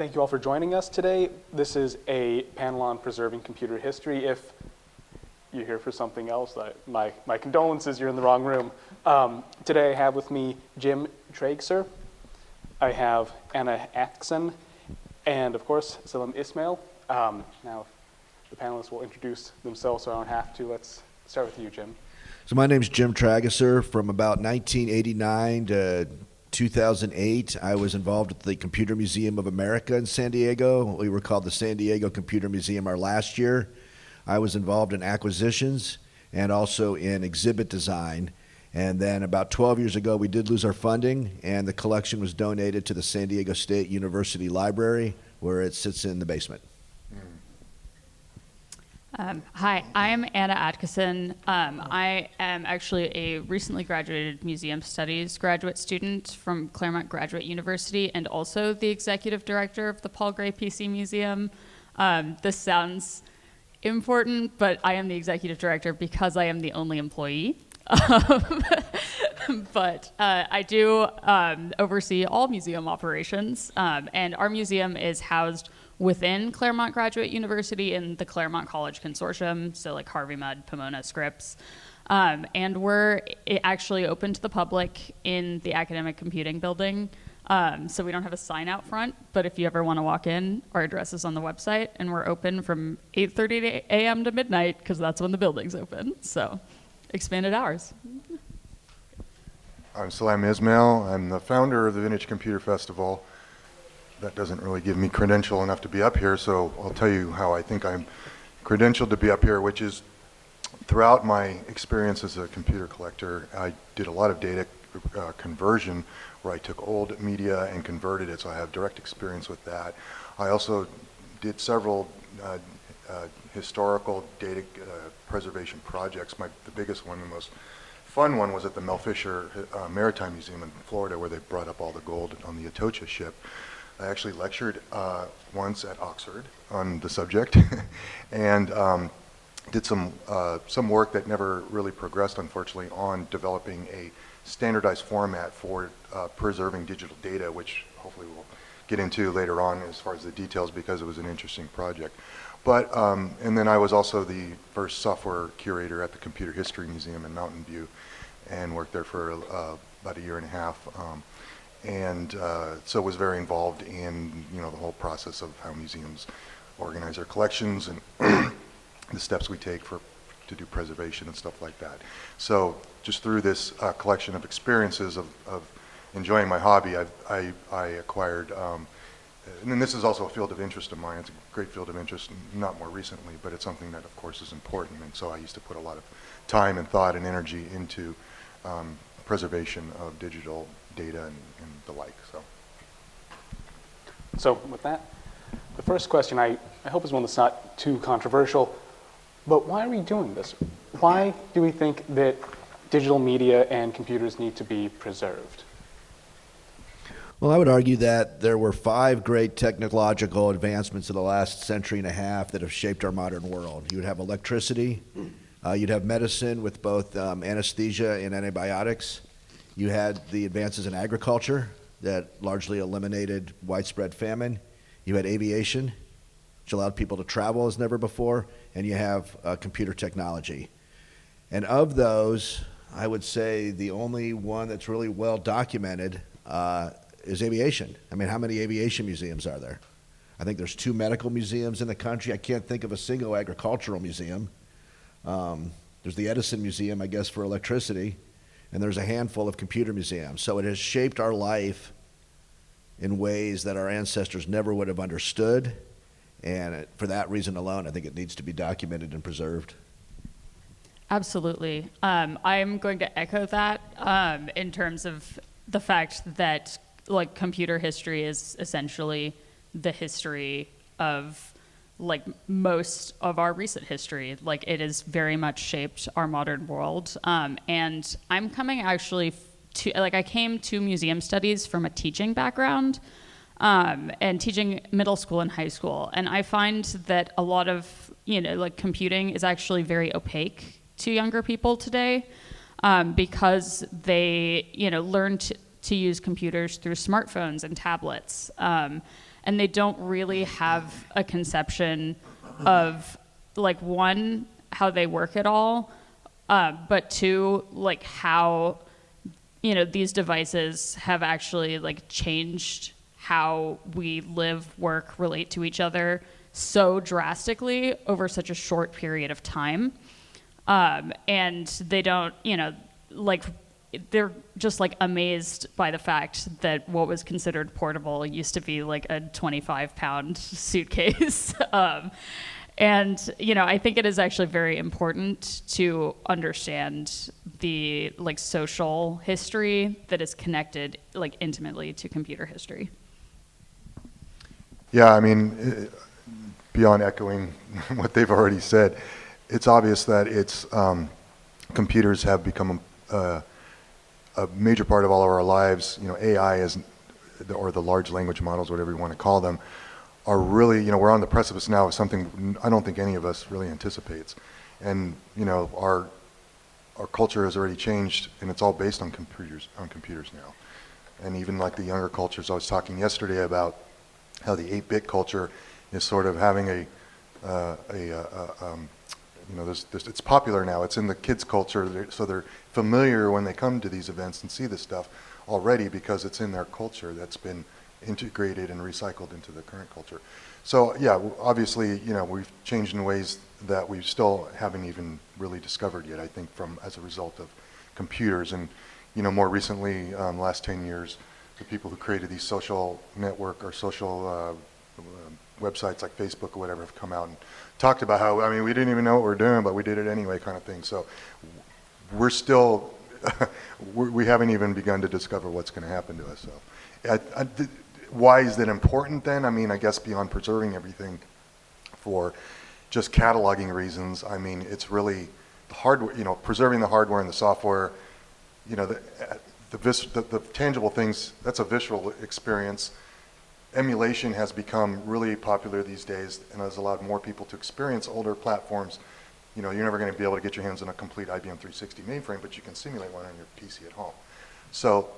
Thank you all for joining us today. This is a panel on preserving computer history. If you're here for something else, my condolences, you're in the wrong room. Today I have with me Jim Trageser, I have Anna Atkinson, and of course, Sellam Ismail. Now, the panelists will introduce themselves, so I don't have to. Let's start with you, Jim. So my name's Jim Trageser. From about 1989 to 2008, I was involved with the Computer Museum of America in San Diego. We were called the San Diego Computer Museum our last year. I was involved in acquisitions and also in exhibit design. And then about 12 years ago, we did lose our funding, and the collection was donated to the San Diego State University Library, where it sits in the basement. Hi, I'm Anna Atkinson. I am actually a recently graduated museum studies graduate student from Claremont Graduate University and also the executive director of the Paul Gray PC Museum. This sounds important, but I am the executive director because I am the only employee. But I do oversee all museum operations, and our museum is housed within Claremont Graduate University in the Claremont College Consortium, so like Harvey Mudd, Pomona, Scripps. And we're actually open to the public in the Academic Computing Building. So we don't have a sign out front, but if you ever want to walk in, our address is on the website, and we're open from 8:30 a.m. to midnight, because that's when the building's open. So expanded hours. I'm Sellam Ismail. I'm the founder of the Vintage Computer Festival. That doesn't really give me credential enough to be up here, so I'll tell you how I think I'm credentialed to be up here, which is throughout my experience as a computer collector, I did a lot of data conversion where I took old media and converted it, so I have direct experience with that. I also did several historical data preservation projects. The biggest one, the most fun one, was at the Mel Fisher Maritime Museum in Florida, where they brought up all the gold on the Atocha ship. I actually lectured once at Oxford on the subject, and did some work that never really progressed, unfortunately, on developing a standardized format for preserving digital data, which hopefully we'll get into later on as far as the details, because it was an interesting project. But and then I was also the first software curator at the Computer History Museum in Mountain View, and worked there for about a year and a half. So was very involved in the whole process of how museums organize their collections and the steps we take to do preservation and stuff like that. So just through this collection of experiences of enjoying my hobby, I acquired, and then this is also a field of interest of mine. It's a great field of interest, not more recently, but it's something that of course is important, and so I used to put a lot of time and thought and energy into preservation of digital data and the like. So with that, the first question I hope is one that's not too controversial, but why are we doing this? Why do we think that digital media and computers need to be preserved? Well, I would argue that there were 5 great technological advancements in the last century and a half that have shaped our modern world. You would have electricity, you'd have medicine with both anesthesia and antibiotics. You had the advances in agriculture that largely eliminated widespread famine. You had aviation, which allowed people to travel as never before, and you have computer technology. And of those, I would say the only one that's really well documented is aviation. I mean, how many aviation museums are there? I think there's 2 medical museums in the country. I can't think of a single agricultural museum. There's the Edison Museum, I guess, for electricity, and there's a handful of computer museums. So it has shaped our life in ways that our ancestors never would have understood, and for that reason alone, I think it needs to be documented and preserved. Absolutely. I'm going to echo that in terms of the fact that computer history is essentially the history of most of our recent history. It has very much shaped our modern world. And I'm coming actually I came to museum studies from a teaching background, and teaching middle school and high school. And I find that a lot of, computing is actually very opaque to younger people today, because they, learn to use computers through smartphones and tablets. and they don't really have a conception of, like, one, how they work at all, but two, like, how, you know, these devices have actually, like, changed how we live, work, relate to each other so drastically over such a short period of time. And they don't, you know, like, they're just, like, amazed by the fact that what was considered portable used to be like a 25-pound suitcase. And, you know, I think it is actually very important to understand the, like, social history that is connected, like, intimately to computer history. Yeah, I mean, beyond echoing what they've already said, it's obvious that computers have become a major part of all of our lives. You know, AI is, or the large language models, whatever you want to call them, are really, you know, we're on the precipice now of something I don't think any of us really anticipates. And, you know, our culture has already changed, and it's all based on computers now. And even like the younger cultures, I was talking yesterday about how the 8-bit culture is sort of having you know, it's popular now. It's in the kids' culture, so they're familiar when they come to these events and see this stuff already because it's in their culture that's been integrated and recycled into the current culture. So yeah, obviously, you know, we've changed in ways that we still haven't even really discovered yet, I think, as a result of computers. And, you know, more recently, last 10 years, the people who created these social network or social websites like Facebook or whatever have come out and talked about how, I mean, we didn't even know what we were doing, but we did it anyway, kind of thing. So we're still, we haven't even begun to discover what's going to happen to us. So why is that important then? I mean, I guess beyond preserving everything for just cataloging reasons, I mean, it's really the hardware, you know, preserving the hardware and the software, you know, the tangible things, that's a visceral experience. Emulation has become really popular these days and has allowed more people to experience older platforms. You know, you're never going to be able to get your hands on a complete IBM 360 mainframe, but you can simulate one on your PC at home. So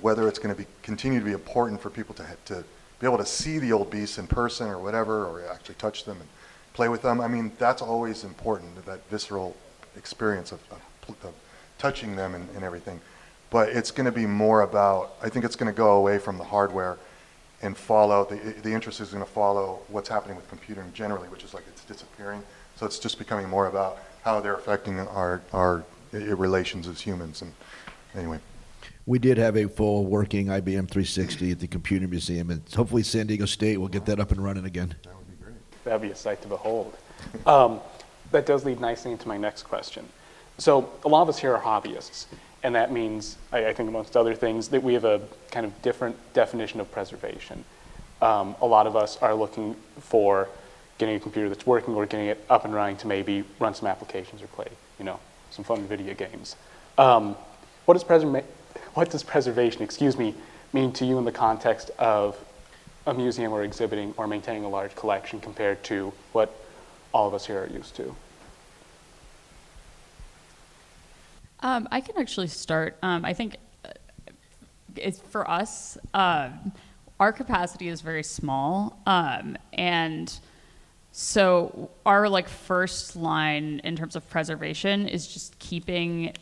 whether it's going to continue to be important for people to be able to see the old beasts in person or whatever, or actually touch them and play with them, I mean, that's always important, that visceral experience of touching them and everything. But it's going to be more about, I think it's going to go away from the hardware and follow, the interest is going to follow what's happening with computing generally, which is like it's disappearing. So it's just becoming more about how they're affecting our relations as humans. And anyway. We did have a full working IBM 360 at the Computer Museum, and hopefully San Diego State will get that up and running again. That would be great. That'd be a sight to behold. That does lead nicely into my next question. So a lot of us here are hobbyists, and that means, I think amongst other things, that we have a kind of different definition of preservation. A lot of us are looking for getting a computer that's working or getting it up and running to maybe run some applications or play, you know, some fun video games. What does preservation, mean to you in the context of a museum or exhibiting or maintaining a large collection compared to what all of us here are used to? I can actually start. I think it's for us, our capacity is very small, and so our like first line in terms of preservation is just keeping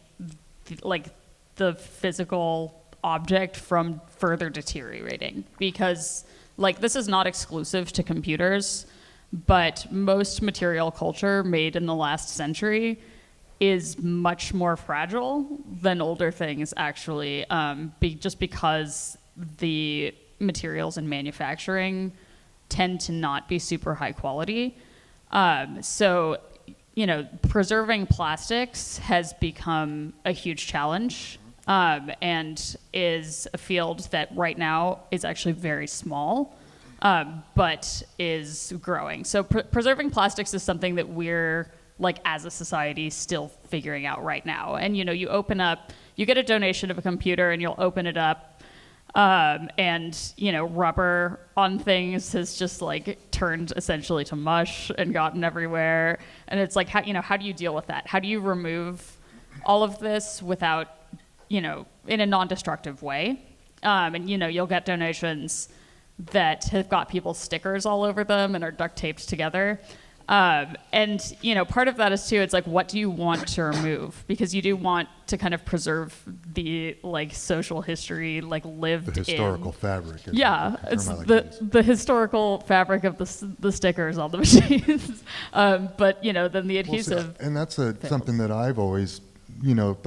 the physical object from further deteriorating, because like this is not exclusive to computers, but most material culture made in the last century is much more fragile than older things actually, just because the materials in manufacturing tend to not be super high quality. So, you know, preserving plastics has become a huge challenge, and is a field that right now is actually very small, but is growing. So preserving plastics is something that we're, like, as a society, still figuring out right now. And, you know, you get a donation of a computer and you'll open it up, and, you know, rubber on things has just, like, turned essentially to mush and gotten everywhere. And it's like, how do you deal with that? How do you remove all of this without, you know, in a non-destructive way? And, you know, you'll get donations that have got people's stickers all over them and are duct taped together. And, you know, part of that is too, it's like, what do you want to remove? Because you do want to kind of preserve the, like, social history, like, lived in. The historical fabric. Yeah, the it's term I like to use. the historical fabric of the stickers on the machines. But, you know, then the Well, see, adhesive. and that's something that I've always, you know,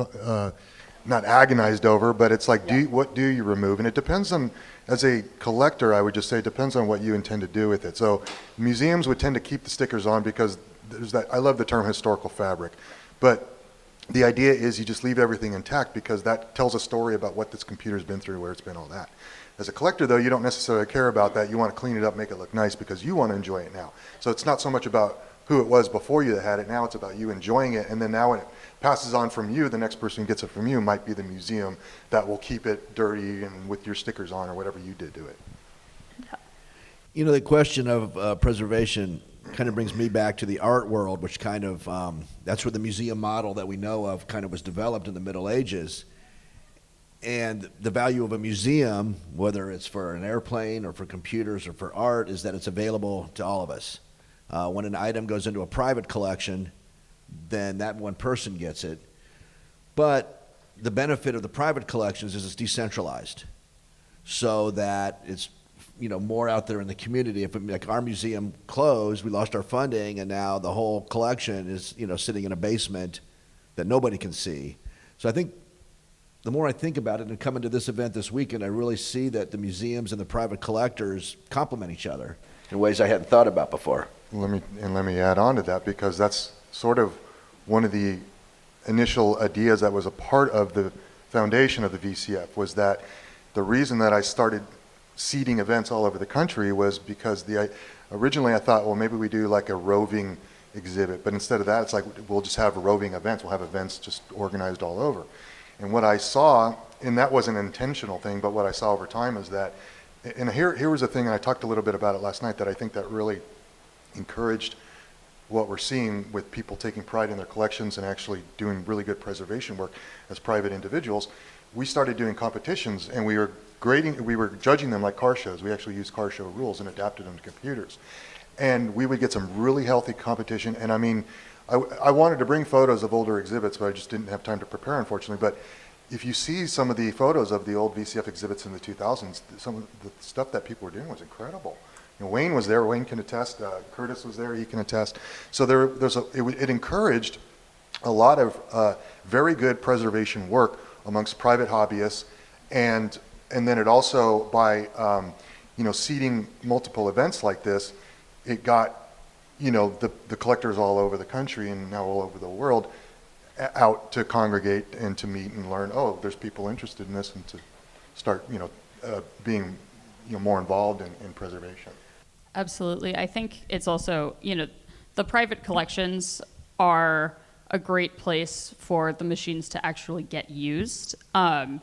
not agonized over, but it's like, what do you remove? And it depends on, as a collector, I would just say it depends on what you intend to do with it. So museums would tend to keep the stickers on because there's that, I love the term historical fabric, but the idea is you just leave everything intact because that tells a story about what this computer's been through, where it's been, all that. As a collector, though, you don't necessarily care about that. You want to clean it up, make it look nice because you want to enjoy it now. So it's not so much about who it was before you that had it. Now it's about you enjoying it. And then now when it passes on from you, the next person who gets it from you might be the museum that will keep it dirty and with your stickers on or whatever you did to it. You know, the question of preservation kind of brings me back to the art world, which kind of, that's where the museum model that we know of kind of was developed in the Middle Ages. And the value of a museum, whether it's for an airplane or for computers or for art, is that it's available to all of us. When an item goes into a private collection, then that one person gets it. But the benefit of the private collections is it's decentralized, so that it's, you know, more out there in the community. If like our museum closed, we lost our funding, and now the whole collection is, you know, sitting in a basement that nobody can see. So I think the more I think about it and coming to this event this weekend, I really see that the museums and the private collectors complement each other in ways I hadn't thought about before. Let me add on to that, because that's sort of one of the initial ideas that was a part of the foundation of the VCF, was that the reason that I started seeding events all over the country was because originally I thought, well, maybe we do like a roving exhibit, but instead of that, it's like we'll just have roving events. We'll have events just organized all over. And what I saw, and that was an intentional thing, but what I saw over time is that, and here was a thing, and I talked a little bit about it last night, that I think that really encouraged what we're seeing with people taking pride in their collections and actually doing really good preservation work as private individuals. We started doing competitions, and we were judging them like car shows. We actually used car show rules and adapted them to computers. And we would get some really healthy competition. And I mean, I wanted to bring photos of older exhibits, but I just didn't have time to prepare, unfortunately. But if you see some of the photos of the old VCF exhibits in the 2000s, some of the stuff that people were doing was incredible. You know, Wayne was there. Wayne can attest. Curtis was there. He can attest. So it encouraged a lot of very good preservation work amongst private hobbyists, and then it also, by seeding multiple events like this, it got the collectors all over the country and now all over the world out to congregate and to meet and learn. Oh, there's people interested in this, and to start being more involved in preservation. Absolutely. I think it's also, the private collections are a great place for the machines to actually get used. I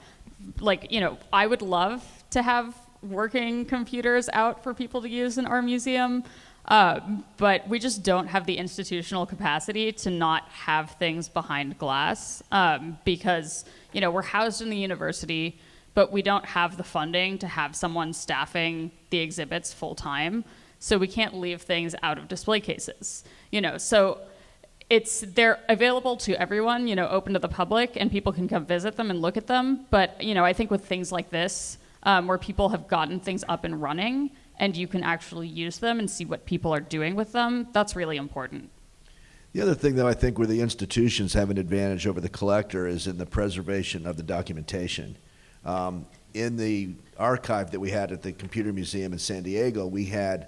would love to have working computers out for people to use in our museum, but we just don't have the institutional capacity to not have things behind glass, because, we're housed in the university, but we don't have the funding to have someone staffing the exhibits full time. So we can't leave things out of display cases, so they're available to everyone, open to the public, and people can come visit them and look at them. But, I think with things like this, where people have gotten things up and running and you can actually use them and see what people are doing with them, that's really important. The other thing, though, I think where the institutions have an advantage over the collector is in the preservation of the documentation. In the archive that we had at the Computer Museum in San Diego, we had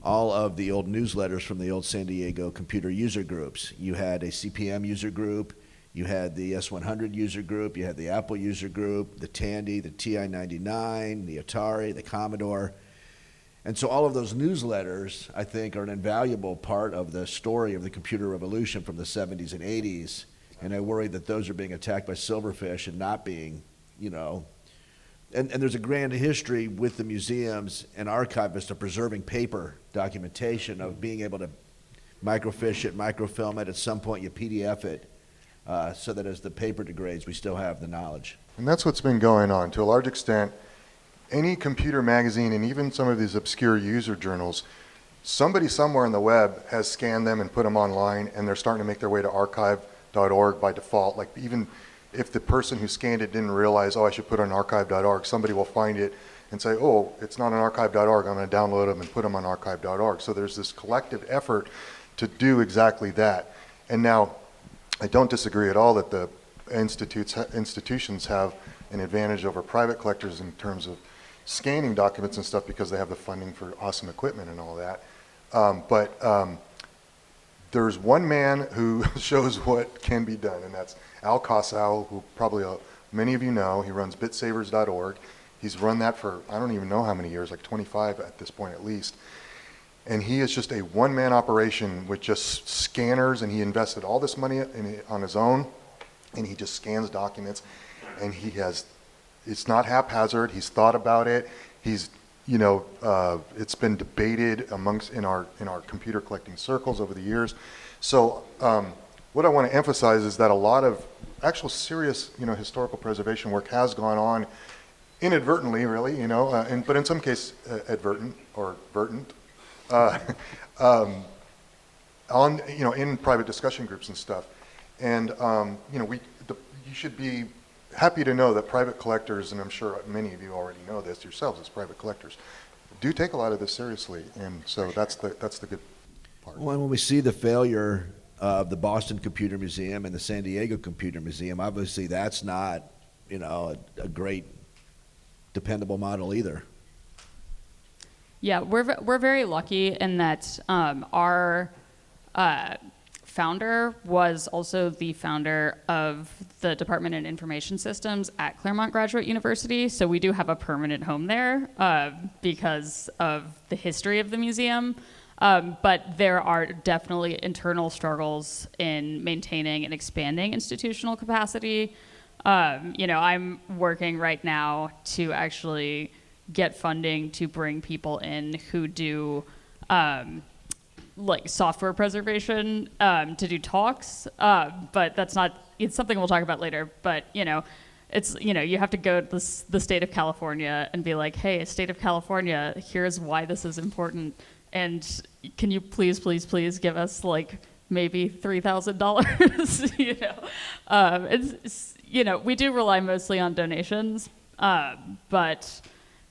all of the old newsletters from the old San Diego computer user groups. You had a CPM user group, you had the S100 user group, you had the Apple user group, the Tandy, the TI-99, the Atari, the Commodore. And so all of those newsletters, I think, are an invaluable part of the story of the computer revolution from the 70s and 80s. And I worry that those are being attacked by silverfish and not being, And there's a grand history with the museums and archivists of preserving paper documentation, of being able to microfiche it, microfilm it. At some point, you PDF it, so that as the paper degrades, we still have the knowledge. And that's what's been going on to a large extent. any computer magazine and even some of these obscure user journals, somebody somewhere on the web has scanned them and put them online, and they're starting to make their way to archive.org by default. Like, even if the person who scanned it didn't realize, oh, I should put it on archive.org, somebody will find it and say, oh, it's not on archive.org, I'm going to download them and put them on archive.org. So there's this collective effort to do exactly that. And now, I don't disagree at all that the institutions have an advantage over private collectors in terms of scanning documents and stuff, because they have the funding for awesome equipment and all that. But there's one man who shows what can be done, and that's Al Kossow, who probably many of you know. He runs bitsavers.org. He's run that for, I don't even know how many years, like 25 at this point at least. And he is just a one-man operation with just scanners, and he invested all this money on his own, and he just scans documents, and it's not haphazard. He's thought about it. He's, it's been debated in our computer collecting circles over the years. So what I want to emphasize is that a lot of actual serious, historical preservation work has gone on inadvertently, really, but in some cases advertent or verdant, in private discussion groups and stuff. And you should be happy to know that private collectors, and I'm sure many of you already know this yourselves as private collectors, do take a lot of this seriously, and so that's the good part. Well, and when we see the failure of the Boston Computer Museum and the San Diego Computer Museum, obviously that's not, a great dependable model either. Yeah, we're very lucky in that our founder was also the founder of the Department of Information Systems at Claremont Graduate University. So we do have a permanent home there because of the history of the museum. But there are definitely internal struggles in maintaining and expanding institutional capacity. I'm working right now to actually get funding to bring people in who do like software preservation to do talks, but it's something we'll talk about later. But it's you have to go to the state of California and be like, hey, state of California, here's why this is important, and can you please give us like maybe $3,000? We do rely mostly on donations, but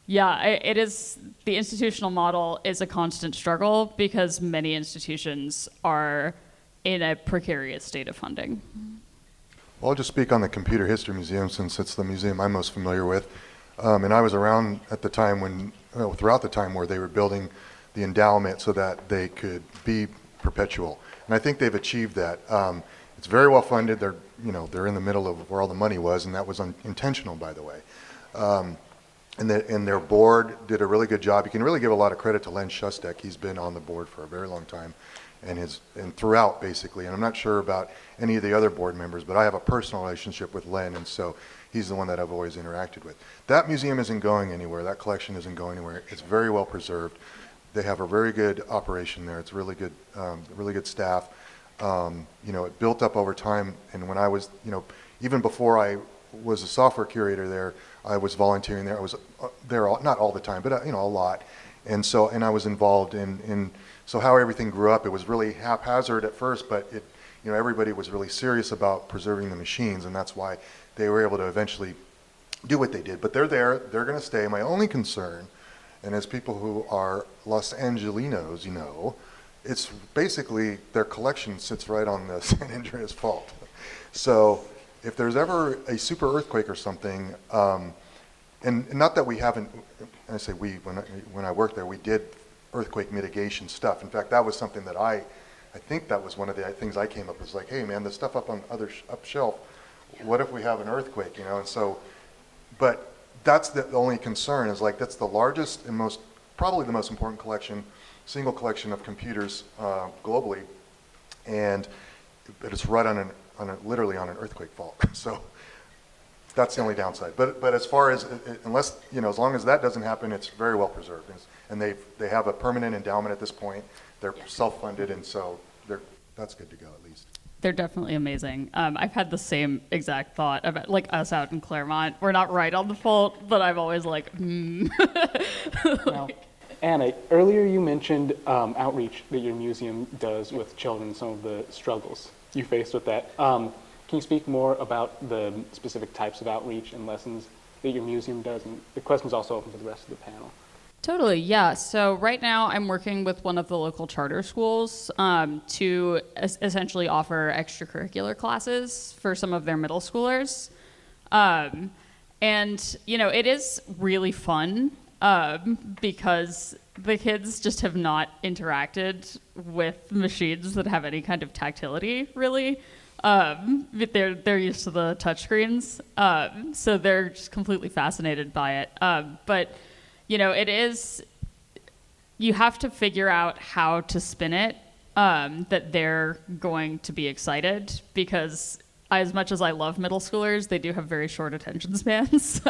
yeah, it is, the institutional model is a constant struggle because many institutions are in a precarious state of funding. Well, I'll just speak on the Computer History Museum, since it's the museum I'm most familiar with. And I was around at the time throughout the time where they were building the endowment so that they could be perpetual. And I think they've achieved that. It's very well funded. They're in the middle of where all the money was, and that was intentional, by the way. And their board did a really good job. You can really give a lot of credit to Len Shustek. He's been on the board for a very long time, and throughout, basically. And I'm not sure about any of the other board members, but I have a personal relationship with Len, and so he's the one that I've always interacted with. That museum isn't going anywhere. That collection isn't going anywhere. It's very well preserved. They have a very good operation there. It's really good staff. It built up over time, and when I was, even before I was a software curator there, I was volunteering there. I was there, not all the time, but a lot. And I was involved in so how everything grew up. It was really haphazard at first, but everybody was really serious about preserving the machines, and that's why they were able to eventually do what they did. But they're there. They're going to stay. My only concern, and as people who are Los Angelinos, it's basically their collection sits right on the San Andreas Fault. So if there's ever a super earthquake or something, and not that we haven't, I say we, when I worked there, we did earthquake mitigation stuff. In fact, that was something that I think that was one of the things I came up with, like, hey man, the stuff up on up shelf, what if we have an earthquake, and so, but that's the only concern, is like, that's the largest and probably the most important single collection of computers globally, but it's right literally on an earthquake fault. So that's the only downside. But as far as, unless, as long as that doesn't happen, it's very well preserved. And they have a permanent endowment at this point. They're self-funded, and so that's good to go, at least. They're definitely amazing. I've had the same exact thought about like us out in Claremont. We're not right on the fault, but I'm always like, Now, Anna, earlier you mentioned outreach that your museum does with children, some of the struggles you faced with that. Can you speak more about the specific types of outreach and lessons that your museum does? And the question's also open to the rest of the panel. Totally, yeah. So right now I'm working with one of the local charter schools to essentially offer extracurricular classes for some of their middle schoolers. And, you know, it is really fun because the kids just have not interacted with machines that have any kind of tactility, really. They're used to the touchscreens, so they're just completely fascinated by it. But you know, you have to figure out how to spin it that they're going to be excited, because as much as I love middle schoolers, they do have very short attention spans.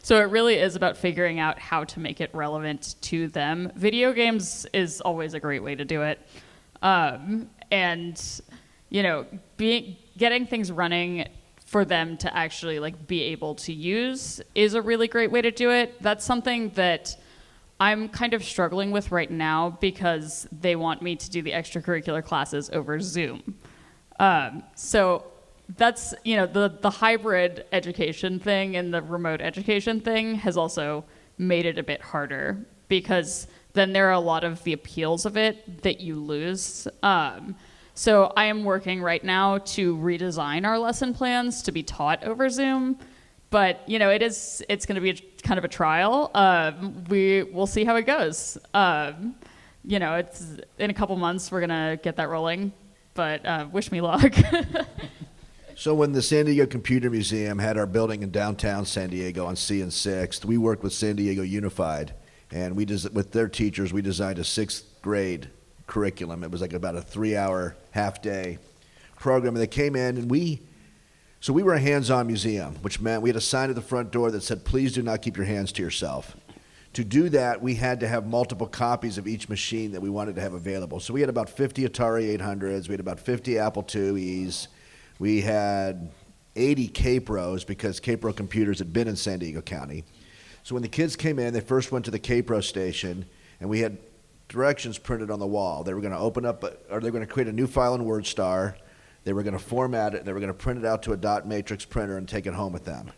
So it really is about figuring out how to make it relevant to them. Video games is always a great way to do it. And you know, getting things running for them to actually like be able to use is a really great way to do it. That's something that I'm kind of struggling with right now because they want me to do the extracurricular classes over Zoom. So that's, you know, the hybrid education thing and the remote education thing has also made it a bit harder, because then there are a lot of the appeals of it that you lose. So I am working right now to redesign our lesson plans to be taught over Zoom, but you know, it's going to be kind of a trial. We'll see how it goes. You know, it's in a couple months we're gonna get that rolling, but wish me luck. So when the San Diego Computer Museum had our building in downtown San Diego on C and 6th, we worked with San Diego Unified, and with their teachers, we designed a 6th grade curriculum. It was like about a 3-hour half-day program, and they came in, and we were a hands-on museum, which meant we had a sign at the front door that said, "Please do not keep your hands to yourself." To do that, we had to have multiple copies of each machine that we wanted to have available. So we had about 50 Atari 800s, we had about 50 Apple IIes, we had 80 K-Pros, because K-Pro computers had been in San Diego County. So when the kids came in, they first went to the K-Pro station, and we had directions printed on the wall. They were going to open up, or they were going to create a new file in WordStar. They were going to format it, and they were going to print it out to a dot matrix printer and take it home with them.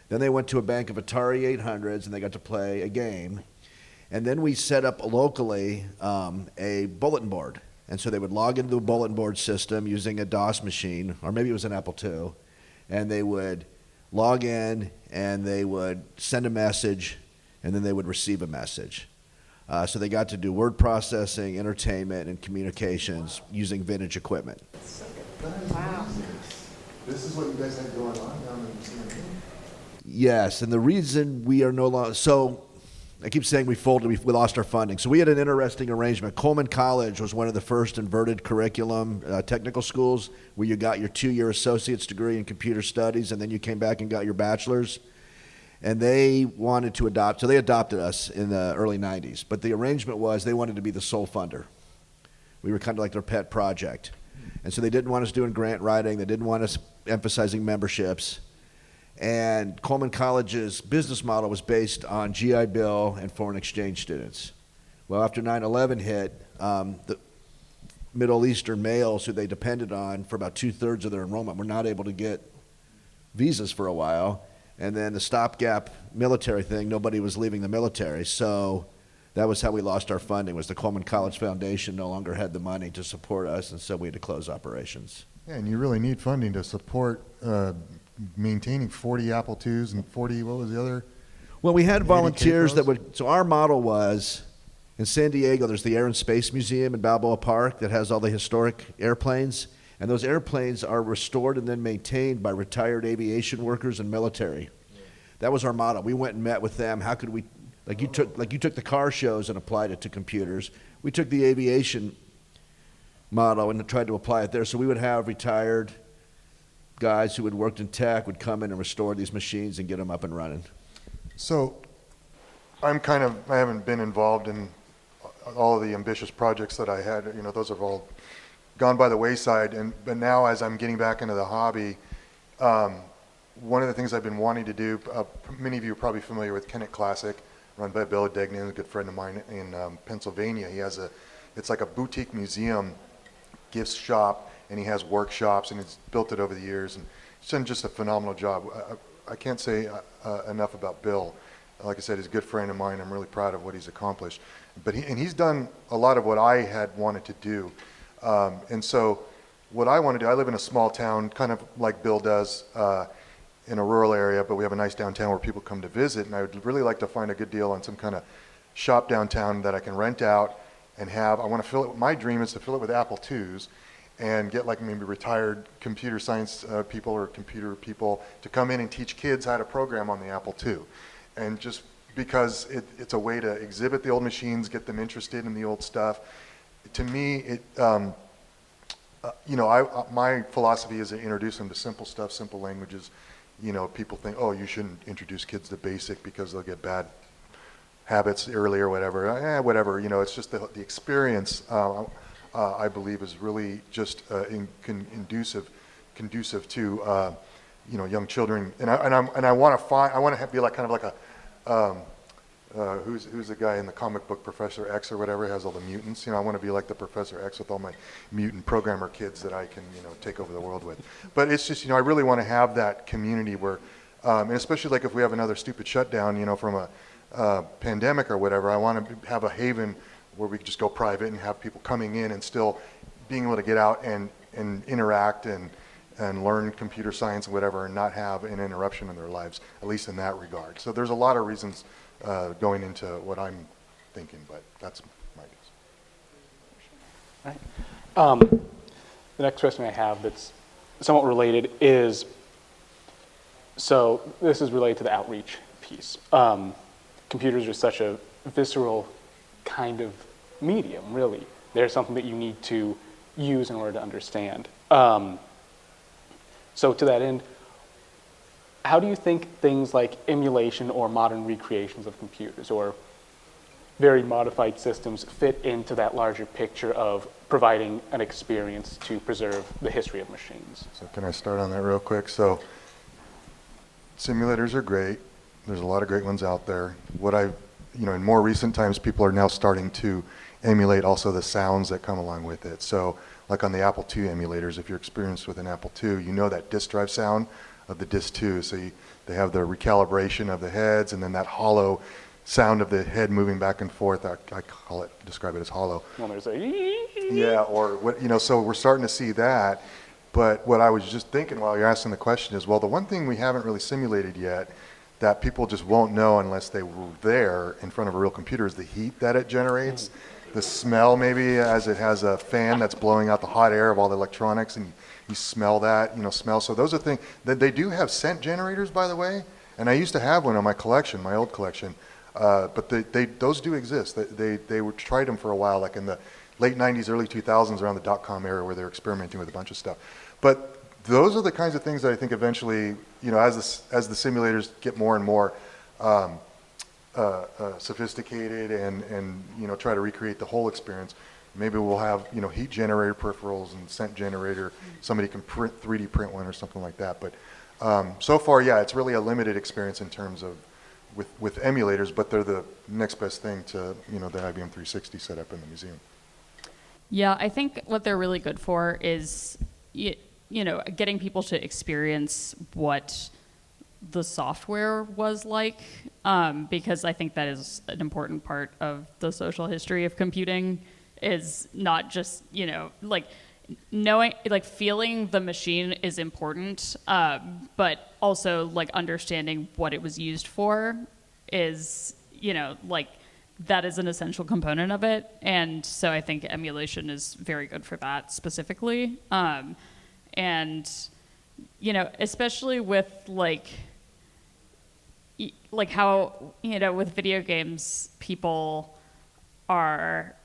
Then they went to a bank of Atari 800s, and they got to play a game. And then we set up locally a bulletin board. And so they would log into the bulletin board system using a DOS machine, or maybe it was an Apple II, and they would log in, and they would send a message, and then they would receive a message. So they got to do word processing, entertainment, and communications using vintage equipment. Wow. This is what you guys had going on down in San Diego? Yes, and the reason we are no longer, so I keep saying we folded, we lost our funding. So we had an interesting arrangement. Coleman College was one of the first inverted curriculum technical schools where you got your 2-year associate's degree in computer studies, and then you came back and got your bachelor's. And they wanted to adopt, so they adopted us in the early 90s. But the arrangement was they wanted to be the sole funder. We were kind of like their pet project. And so they didn't want us doing grant writing. They didn't want us emphasizing memberships. And Coleman College's business model was based on GI Bill and foreign exchange students. Well, after 9/11 hit, the Middle Eastern males who they depended on for about 2/3 of their enrollment were not able to get visas for a while. And then the stopgap military thing, nobody was leaving the military. So that was how we lost our funding, was the Coleman College Foundation no longer had the money to support us, and so we had to close operations. Yeah, and you really need funding to support maintaining 40 Apple IIs and 40, what was the other? Well, we had 80 volunteers that K-Pros? would, so our model was, in San Diego, there's the Air and Space Museum in Balboa Park that has all the historic airplanes. And those airplanes are restored and then maintained by retired aviation workers and military. Yeah. That was our model. We went and met with them. How could we, like you took the car shows and applied it to computers. We took the aviation model and tried to apply it there. So we would have retired guys who had worked in tech would come in and restore these machines and get them up and running. So I haven't been involved in all of the ambitious projects that I had. You know, those have all gone by the wayside. But now, as I'm getting back into the hobby, one of the things I've been wanting to do, many of you are probably familiar with Kennett Classic, run by Bill Degnan, a good friend of mine in Pennsylvania. It's like a boutique museum, gift shop, and he has workshops, and he's built it over the years, and he's done just a phenomenal job. I can't say enough about Bill. Like I said, he's a good friend of mine. I'm really proud of what he's accomplished. But he's done a lot of what I had wanted to do. And so what I want to do, I live in a small town, kind of like Bill does, in a rural area, but we have a nice downtown where people come to visit, and I would really like to find a good deal on some kind of shop downtown that I can rent out and have. I want to fill it, my dream is to fill it with Apple IIs and get like maybe retired computer science people or computer people to come in and teach kids how to program on the Apple II. And just because it's a way to exhibit the old machines, get them interested in the old stuff. To me, my philosophy is to introduce them to simple stuff, simple languages. People think, oh, you shouldn't introduce kids to BASIC because they'll get bad habits early or whatever. Whatever. It's just the experience. I believe is really just conducive to young children. And I want to be like kind of like a who's the guy in the comic book, Professor X or whatever, has all the mutants. I want to be like the Professor X with all my mutant programmer kids that I can, take over the world with. But it's just, I really want to have that community where, and especially like if we have another stupid shutdown, from a pandemic or whatever, I want to have a haven where we can just go private and have people coming in and still being able to get out and interact and learn computer science and whatever and not have an interruption in their lives, at least in that regard. So there's a lot of reasons going into what I'm thinking, but that's my guess. All right. The next question I have that's somewhat related is, so this is related to the outreach piece. Computers are such a visceral kind of medium, really. They're something that you need to use in order to understand. So to that end, how do you think things like emulation or modern recreations of computers or very modified systems fit into that larger picture of providing an experience to preserve the history of machines? So can I start on that real quick? So simulators are great. There's a lot of great ones out there. In more recent times, people are now starting to emulate also the sounds that come along with it. So like on the Apple II emulators, if you're experienced with an Apple II, that disk drive sound of the disk II. So they have the recalibration of the heads and then that hollow sound of the head moving back and forth. I describe it as hollow. Well, there's Yeah, or what, so we're starting to see that. But what I was just thinking while you're asking the question is, well, the one thing we haven't really simulated yet that people just won't know unless they were there in front of a real computer is the heat that it generates. The smell, maybe, as it has a fan that's blowing out the hot air of all the electronics, and you smell that, smell. So those are things that they do have scent generators, by the way. And I used to have one on my collection, my old collection. But those do exist. They tried them for a while, like in the late 90s, early 2000s, around the dot-com era, where they're experimenting with a bunch of stuff. But those are the kinds of things that I think eventually, as the simulators get more and more sophisticated and try to recreate the whole experience, maybe we'll have heat generator peripherals and scent generator. Somebody can 3D print one or something like that. But so far, yeah, it's really a limited experience in terms of with emulators, but they're the next best thing to the IBM 360 setup in the museum. Yeah, I think what they're really good for is getting people to experience what the software was like, because I think that is an important part of the social history of computing, is not just knowing, feeling the machine is important, but also understanding what it was used for is that is an essential component of it. And so I think emulation is very good for that specifically. And, especially with how, with video games, people are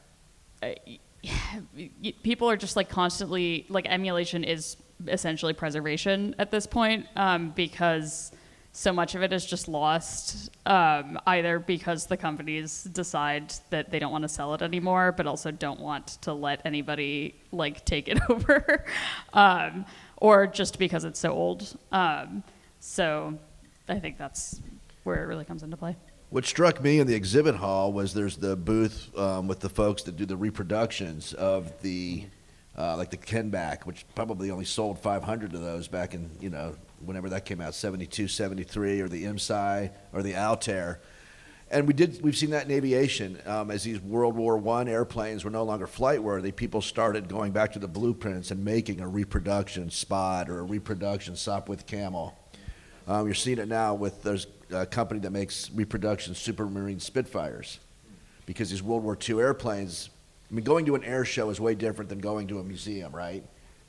just constantly, emulation is essentially preservation at this point, because so much of it is just lost, either because the companies decide that they don't want to sell it anymore, but also don't want to let anybody like take it over, or just because it's so old. So I think that's where it really comes into play. What struck me in the exhibit hall was there's the booth with the folks that do the reproductions of the like the Kenback, which probably only sold 500 of those back in, whenever that came out, 72, 73, or the MSI or the Altair. And we've seen that in aviation. As these World War I airplanes were no longer flight-worthy, people started going back to the blueprints and making a reproduction Spot or a reproduction Sopwith Camel. You're seeing it now with there's a company that makes reproduction Supermarine Spitfires, because these World War II airplanes, going to an air show is way different than going to a museum, right?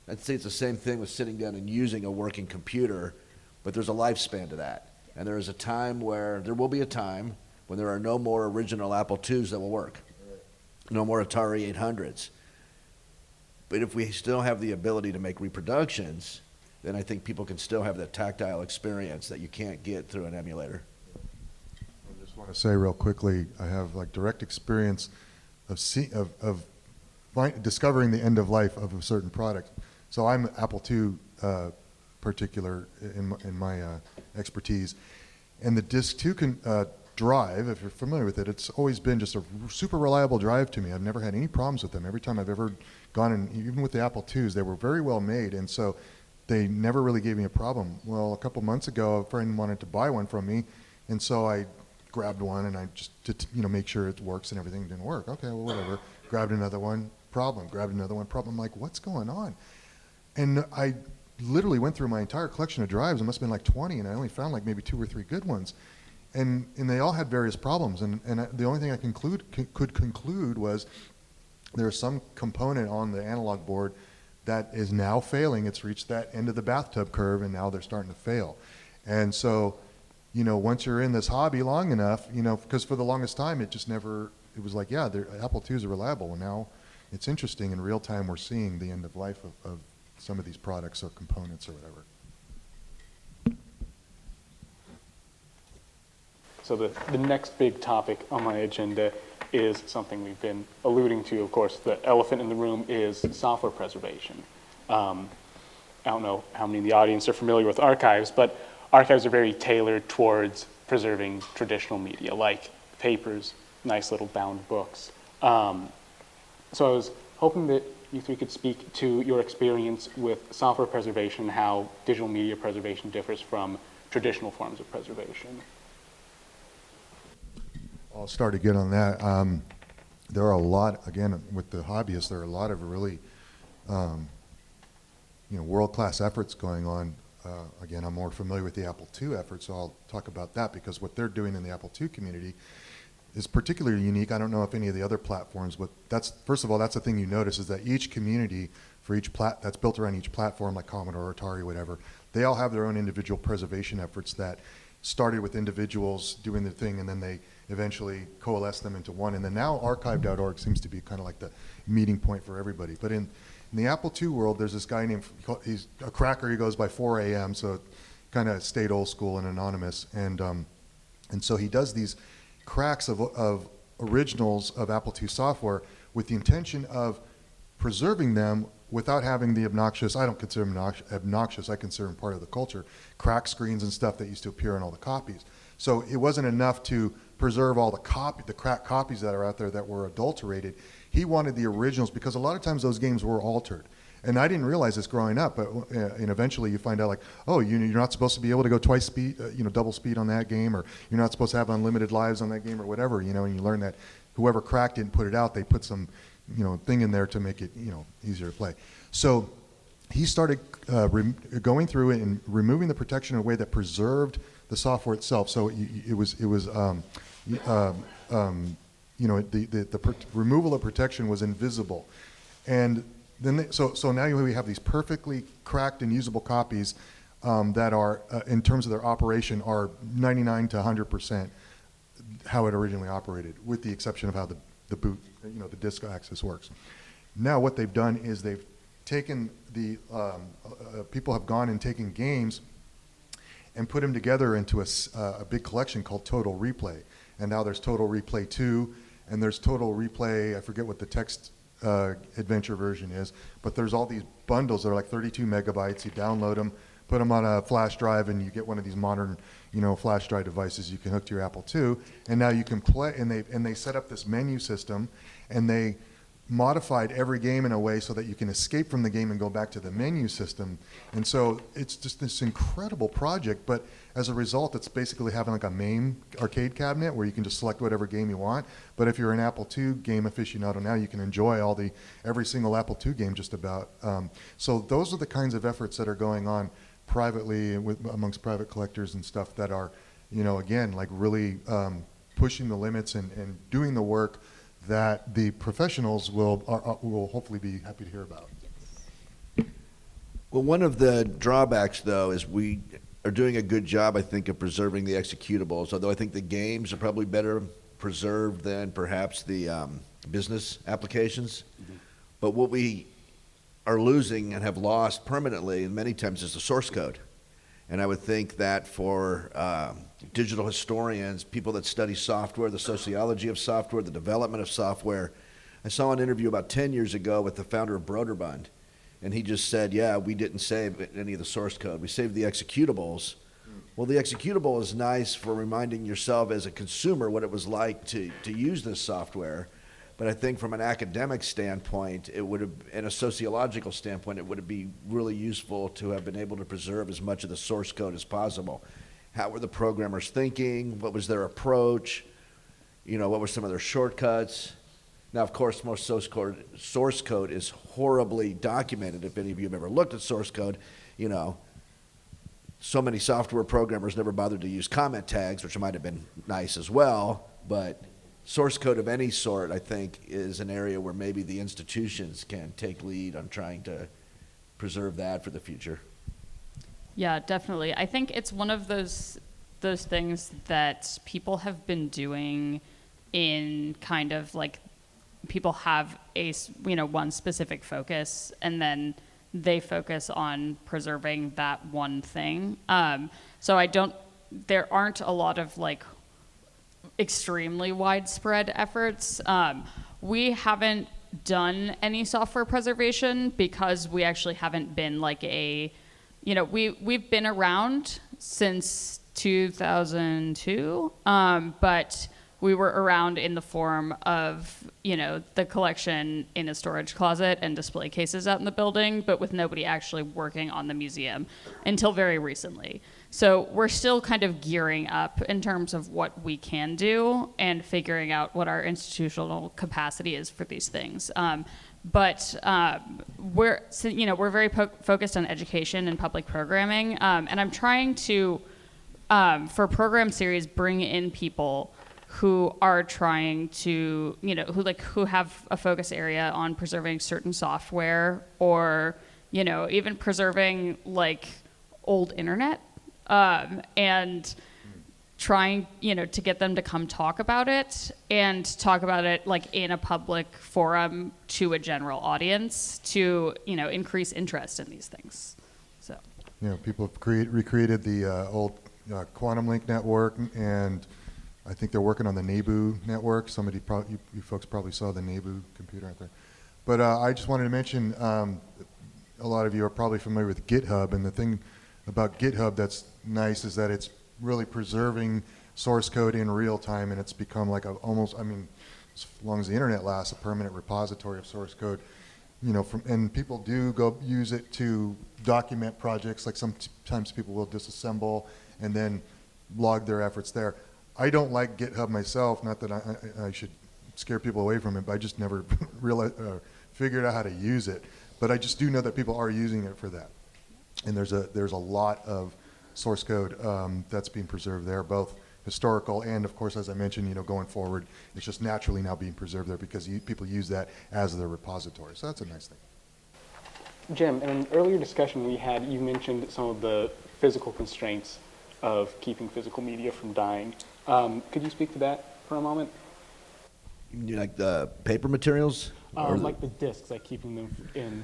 I'd say it's the same thing with sitting down and using a working computer, but there's a lifespan to that. And there will be a time when there are no more original Apple IIs that will work, no more Atari 800s. But if we still have the ability to make reproductions, then I think people can still have that tactile experience that you can't get through an emulator. I just want to say real quickly, I have like direct experience of discovering the end of life of a certain product. So I'm Apple II particular in my expertise, and the Disk 2 drive, if you're familiar with it, it's always been just a super reliable drive to me. I've never had any problems with them. Every time I've ever gone in, even with the Apple IIs, they were very well made, and so they never really gave me a problem. Well, a couple months ago, a friend wanted to buy one from me, and so I grabbed one, and I just to make sure it works, and everything didn't work. Okay, well, whatever. Grabbed another one, problem. Grabbed another one, problem. I'm like, what's going on? And I literally went through my entire collection of drives. It must have been like 20, and I only found like maybe 2 or 3 good ones. And they all had various problems. And the only thing I could conclude was there's some component on the analog board that is now failing. It's reached that end of the bathtub curve, and now they're starting to fail. And so, once you're in this hobby long enough, because for the longest time, it was like, yeah, Apple IIs are reliable. And now it's interesting, in real time, we're seeing the end of life of some of these products or components or whatever. So the next big topic on my agenda is something we've been alluding to. Of course, the elephant in the room is software preservation. I don't know how many in the audience are familiar with archives, but archives are very tailored towards preserving traditional media, like papers, nice little bound books. So I was hoping that you three could speak to your experience with software preservation, how digital media preservation differs from traditional forms of preservation. I'll start again on that. There are a lot, again, with the hobbyists, there are a lot of really, world-class efforts going on. Again, I'm more familiar with the Apple II effort, so I'll talk about that, because what they're doing in the Apple II community is particularly unique. I don't know if any of the other platforms, but first of all, that's the thing you notice, is that each community for each that's built around each platform, like Commodore, Atari, whatever, they all have their own individual preservation efforts that started with individuals doing their thing, and then they eventually coalesce them into one. And then now archive.org seems to be kind of like the meeting point for everybody. But in the Apple II world, there's this guy he's a cracker, he goes by 4 a.m., so kind of stayed old school and anonymous. And so he does these cracks of originals of Apple II software with the intention of preserving them without having the obnoxious, I don't consider them obnoxious, I consider them part of the culture, crack screens and stuff that used to appear in all the copies. So it wasn't enough to preserve all the cracked copies that are out there that were adulterated. He wanted the originals, because a lot of times those games were altered. And I didn't realize this growing up, but and eventually you find out, like, oh, you're not supposed to be able to go twice speed, double speed on that game, or you're not supposed to have unlimited lives on that game, or whatever, and you learn that whoever cracked it and put it out, they put some, thing in there to make it, easier to play. So he started going through it and removing the protection in a way that preserved the software itself. So the removal of protection was invisible, and then so now we have these perfectly cracked and usable copies that are, in terms of their operation, are 99 to 100% how it originally operated, with the exception of how the boot, the disk access works. Now what they've done is they've taken people have gone and taken games and put them together into a big collection called Total Replay. And now there's Total Replay 2, and there's Total Replay, I forget what the text adventure version is, but there's all these bundles that are like 32 megabytes. You download them, put them on a flash drive, and you get one of these modern, flash drive devices you can hook to your Apple II. And now you can play, and they set up this menu system, and they modified every game in a way so that you can escape from the game and go back to the menu system. And so it's just this incredible project, but as a result, it's basically having like a MAME arcade cabinet where you can just select whatever game you want. But if you're an Apple II game aficionado now, you can enjoy every single Apple II game just about. So those are the kinds of efforts that are going on privately amongst private collectors and stuff that are, again, like really pushing the limits and doing the work that the professionals will hopefully be happy to hear about. Well, one of the drawbacks, though, is we are doing a good job, I think, of preserving the executables, although I think the games are probably better preserved than perhaps the business applications. Mm-hmm. But what we are losing and have lost permanently, and many times, is the source code. And I would think that for digital historians, people that study software, the sociology of software, the development of software, I saw an interview about 10 years ago with the founder of Broderbund, and he just said, yeah, we didn't save any of the source code. We saved the executables. Well, the executable is nice for reminding yourself as a consumer what it was like to use this software. But I think from an academic standpoint, it would have, and a sociological standpoint, it would be really useful to have been able to preserve as much of the source code as possible. How were the programmers thinking? What was their approach? What were some of their shortcuts? Now, of course, most source code is horribly documented. If any of you have ever looked at source code, so many software programmers never bothered to use comment tags, which might have been nice as well, but source code of any sort, I think, is an area where maybe the institutions can take lead on trying to preserve that for the future. Yeah, definitely. I think it's one of those things that people have been doing in kind of like, people have one specific focus, and then they focus on preserving that one thing. So there aren't a lot of like extremely widespread efforts. We haven't done any software preservation because we actually haven't been like we've been around since 2002, but we were around in the form of, the collection in a storage closet and display cases out in the building, but with nobody actually working on the museum until very recently. So we're still kind of gearing up in terms of what we can do and figuring out what our institutional capacity is for these things. But we're very focused on education and public programming, and I'm trying to, for program series, bring in people who are trying to, who have a focus area on preserving certain software, or, even preserving like old internet, and trying, to get them to come talk about it like in a public forum to a general audience to, increase interest in these things. So. People have recreated the old Quantum Link network, and I think they're working on the NABU network. You folks probably saw the NABU computer out there. But I just wanted to mention, a lot of you are probably familiar with GitHub, and the thing about GitHub that's nice is that it's really preserving source code in real time, and it's become like as long as the internet lasts, a permanent repository of source code. And people do go use it to document projects. Like sometimes people will disassemble and then log their efforts there. I don't like GitHub myself, not that I should scare people away from it, but I just never figured out how to use it. But I just do know that people are using it for that. And there's a lot of source code that's being preserved there, both historical and, of course, as I mentioned, going forward, it's just naturally now being preserved there because people use that as their repository. So that's a nice thing. Jim, in an earlier discussion we had, you mentioned some of the physical constraints of keeping physical media from dying. Could you speak to that for a moment? You like the paper materials? Like the discs, like keeping them in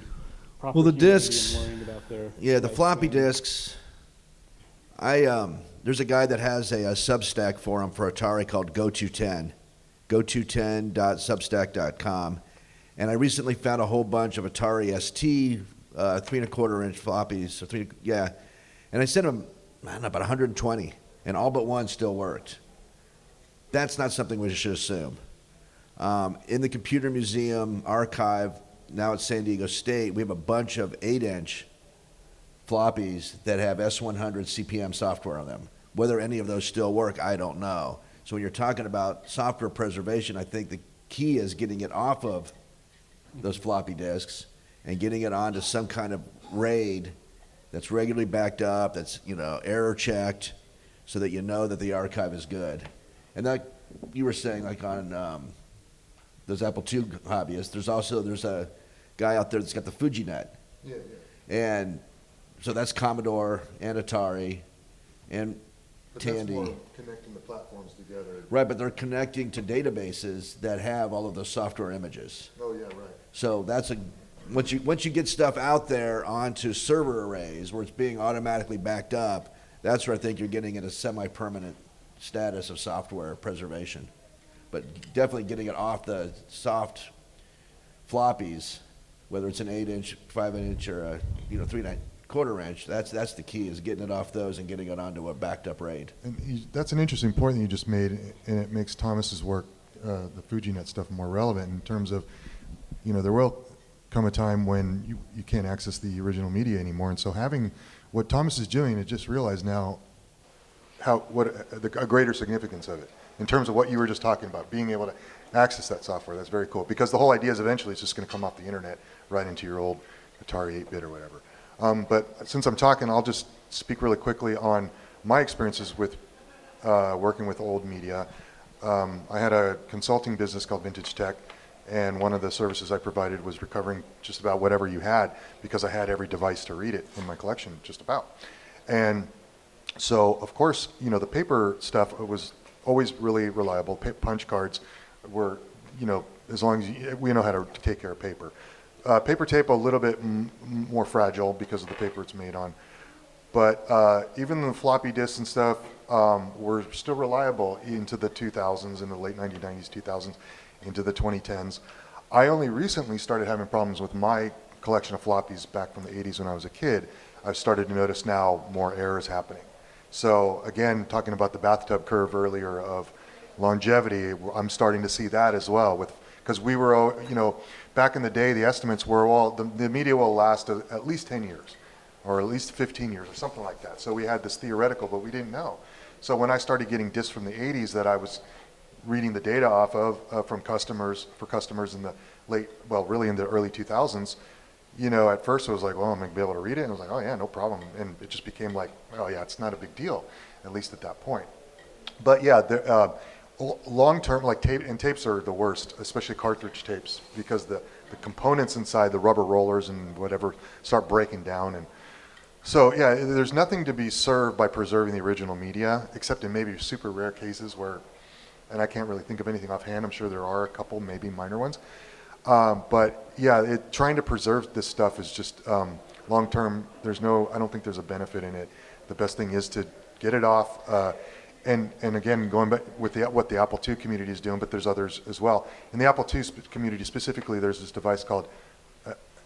proper Well, the humidity discs, and worrying about their the floppy lifespan. disks, There's a guy that has a Substack forum for Atari called Go210, go210.substack.com, and I recently found a whole bunch of Atari ST 3.25-inch floppies, and I sent them, about 120, and all but one still worked. That's not something we should assume. In the Computer Museum archive, now at San Diego State, we have a bunch of 8-inch floppies that have S100 CPM software on them. Whether any of those still work, I don't know. So when you're talking about software preservation, I think the key is getting it off of those floppy disks and getting it onto some kind of RAID that's regularly backed up, that's error checked, so that you know that the archive is good. And like you were saying, like on those Apple II hobbyists, there's a guy out there that's got the FujiNet. Yeah. And so that's Commodore and Atari and But Tandy. that's more connecting the platforms together. Right, but they're connecting to databases that have all of those software images. Oh, yeah, right. So that's once you get stuff out there onto server arrays where it's being automatically backed up, that's where I think you're getting at a semi-permanent status of software preservation. But definitely getting it off the soft floppies, whether it's an 8-inch, 5-inch, or a 3.25-inch, that's the key, is getting it off those and getting it onto a backed up RAID. And that's an interesting point that you just made, and it makes Thomas's work, the FujiNet stuff, more relevant in terms of, there will come a time when you can't access the original media anymore, and so having what Thomas is doing, I just realized now a greater significance of it in terms of what you were just talking about, being able to access that software. That's very cool, because the whole idea is eventually it's just going to come off the internet right into your old Atari 8-bit or whatever. But since I'm talking, I'll just speak really quickly on my experiences with working with old media. I had a consulting business called Vintage Tech, and one of the services I provided was recovering just about whatever you had, because I had every device to read it in my collection, just about. And so, of course, the paper stuff was always really reliable. Punch cards were, as long as we know how to take care of paper. Paper tape a little bit more fragile because of the paper it's made on. But even the floppy disks and stuff were still reliable into the 2000s, in the late 1990s, 2000s, into the 2010s. I only recently started having problems with my collection of floppies back from the 80s when I was a kid. I've started to notice now more errors happening. So again, talking about the bathtub curve earlier of longevity, I'm starting to see that as well, because we were, back in the day, the estimates were, well, the media will last at least 10 years, or at least 15 years, or something like that. So we had this theoretical, but we didn't know. So when I started getting discs from the 80s that I was reading the data off of for customers in the really in the early 2000s, at first it was like, well, I'm gonna be able to read it, and I was like, oh yeah, no problem. And it just became like, oh yeah, it's not a big deal, at least at that point. But yeah, long-term, like tapes are the worst, especially cartridge tapes, because the components inside, the rubber rollers and whatever, start breaking down. And so yeah, there's nothing to be served by preserving the original media, except in maybe super rare cases where, and I can't really think of anything offhand, I'm sure there are a couple, maybe minor ones. But yeah, trying to preserve this stuff is just long-term. I don't think there's a benefit in it. The best thing is to get it off. And again, going back with what the Apple II community is doing, but there's others as well. In the Apple II community specifically, there's this device called,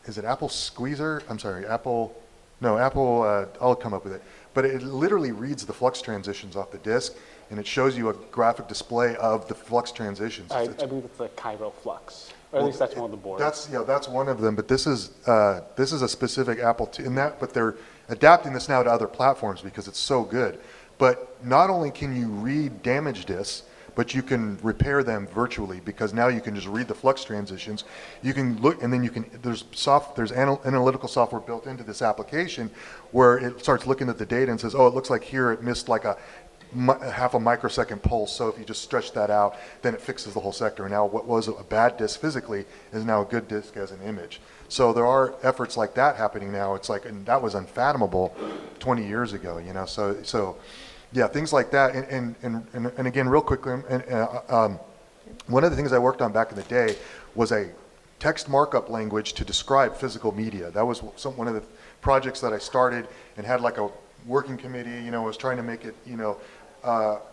is it Apple Squeezer? I'm sorry, Apple, I'll come up with it. But it literally reads the flux transitions off the disk, and it shows you a graphic display of the flux transitions. I believe it's the Cairo Flux, or at least that's one of the boards. That's one of them, but this is a specific Apple II, but they're adapting this now to other platforms because it's so good. But not only can you read damaged disks, but you can repair them virtually, because now you can just read the flux transitions. You can look, and then there's analytical software built into this application where it starts looking at the data and says, oh, it looks like here it missed like a half a microsecond pulse, so if you just stretch that out, then it fixes the whole sector. And now what was a bad disk physically is now a good disk as an image. So there are efforts like that happening now. It's like, and that was unfathomable 20 years ago, so yeah, things like that. And again, real quickly, one of the things I worked on back in the day was a text markup language to describe physical media. That was one of the projects that I started, and had like working committee, was trying to make it,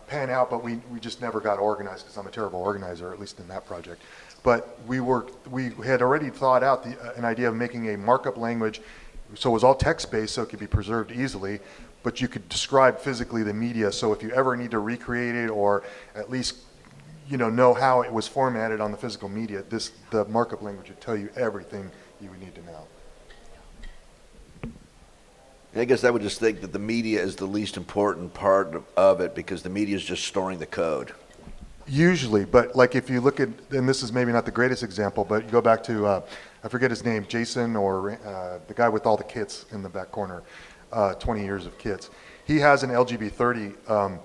pan out, but we just never got organized because I'm a terrible organizer, at least in that project. But we had already thought out an idea of making a markup language, so it was all text-based, so it could be preserved easily, but you could describe physically the media, so if you ever need to recreate it or at least know how it was formatted on the physical media, the markup language would tell you everything you would need to know. I guess I would just think that the media is the least important part of it because the media is just storing the code. Usually, but like if you look at, and this is maybe not the greatest example, but you go back to, I forget his name, Jason, or the guy with all the kits in the back corner, 20 years of kits. He has an LGB30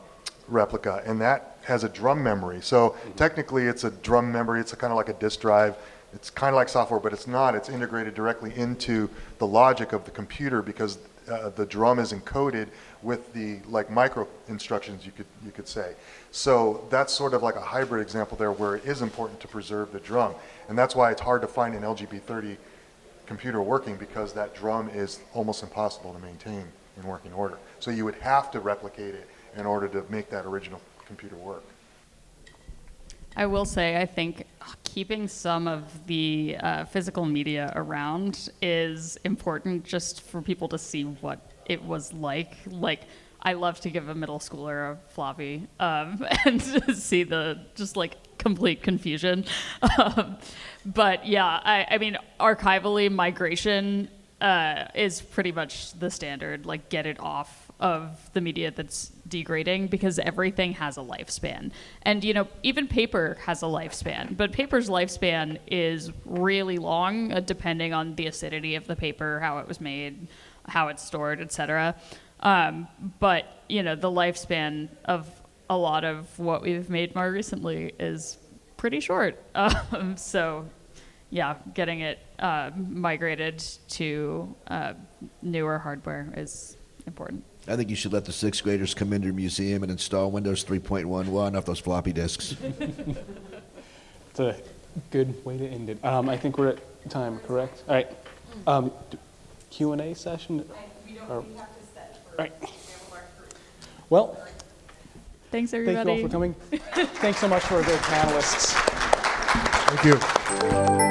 replica, and that has a drum memory. So technically it's a drum memory, it's kind of like a disk drive. It's kind of like software, but it's not. It's integrated directly into the logic of the computer because the drum is encoded with the micro instructions, you could say. So that's sort of like a hybrid example there where it is important to preserve the drum. And that's why it's hard to find an LGB30 computer working because that drum is almost impossible to maintain in working order. So you would have to replicate it in order to make that original computer work. I will say, I think keeping some of the physical media around is important just for people to see what it was like. Like, I love to give a middle schooler a floppy and to see the just complete confusion. But yeah, I mean, archivally, migration is pretty much the standard, get it off of the media that's degrading because everything has a lifespan. And, even paper has a lifespan, but paper's lifespan is really long depending on the acidity of the paper, how it was made, how it's stored, etc. But, the lifespan of a lot of what we've made more recently is pretty short. So, yeah, getting it migrated to newer hardware is important. I think you should let the sixth graders come into your museum and install Windows 3.11 off those floppy disks. It's a good way to end it. I think we're at time, correct? All right. Q&A session? We have to set for Right. example, our group. Well, Thanks, thank you everybody. all for coming. Thanks so much for the panelists. Thank you.